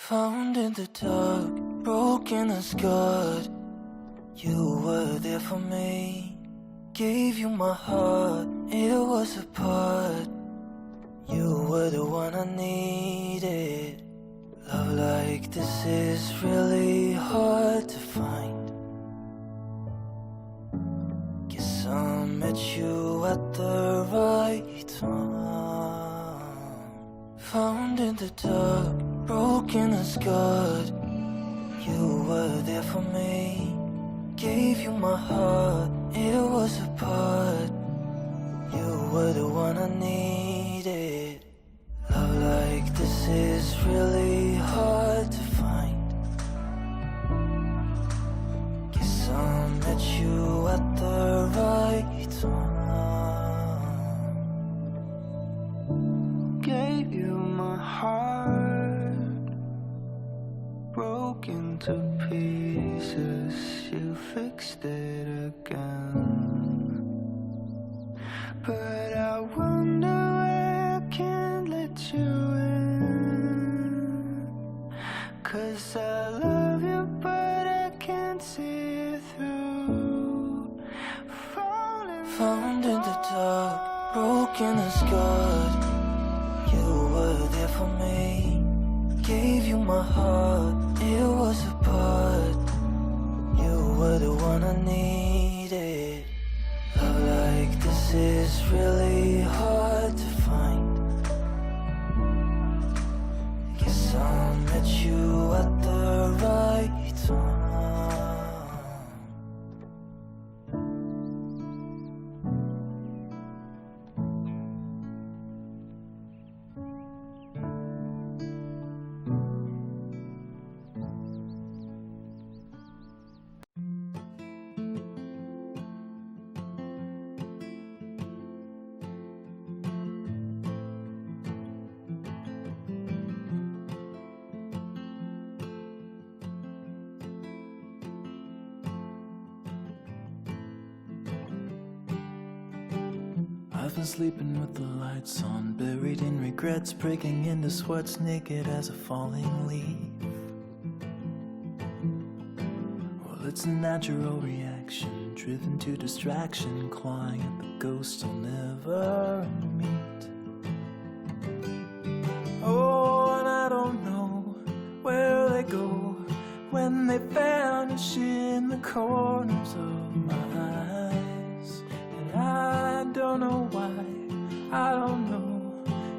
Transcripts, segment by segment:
Found in the dark, broken and scarred. You were there for me. Gave you my heart, it was a part. You were the one I needed. Love like this is really hard to find. Guess I met you at the right time. Found in the dark, broken and scarred. You were there for me. Gave you my heart, it was a part. You were the one I needed. Love like this is really hard to find. Guess I met you at the right time. Gave you my heart, broken to pieces. You fixed it again. But I wonder why I can't let you in. 'Cause I love you but I can't see it through. Found in the dark, broken and scarred. You were there for me. Gave you my heart, it was a part. You were the one I needed. Love like this is really hard to find. Guess I met you at the right time. I've been sleeping with the lights on, buried in regrets, breaking into sweats, naked as a falling leaf. Well, it's a natural reaction, driven to distraction, clawing at the ghosts I'll never meet. Oh, and I don't know where they go when they vanish in the corners of my eyes. And I don't know why, I don't know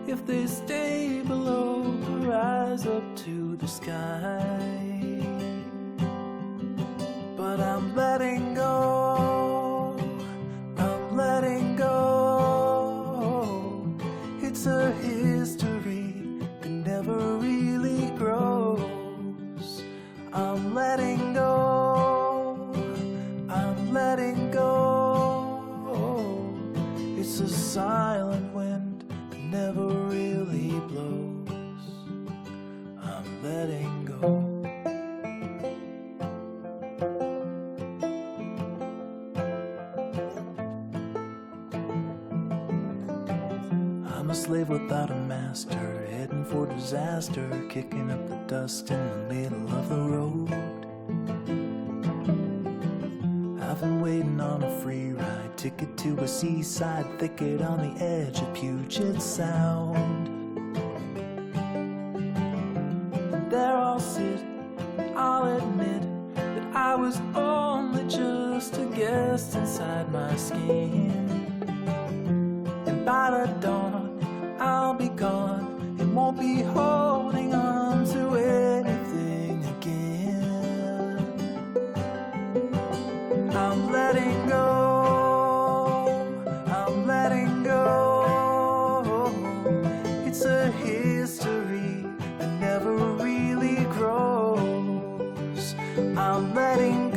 if they stay below or rise up to the sky. But I'm letting go, I'm letting go. It's a history that never really grows. I'm letting go, I'm letting go. It's a silent wind that never really blows. I'm letting go. I'm a slave without a master, heading for disaster, kicking up the dust in the middle of the road. I've been waiting on a free ride, ticket to a seaside thicket on the edge of Puget Sound. And there I'll sit, I'll admit that I was only just a guest inside my skin. And by the dawn, I'll be gone and won't be holding on to anything again. I'm letting go, I'm letting go. It's a history that never really grows. I'm letting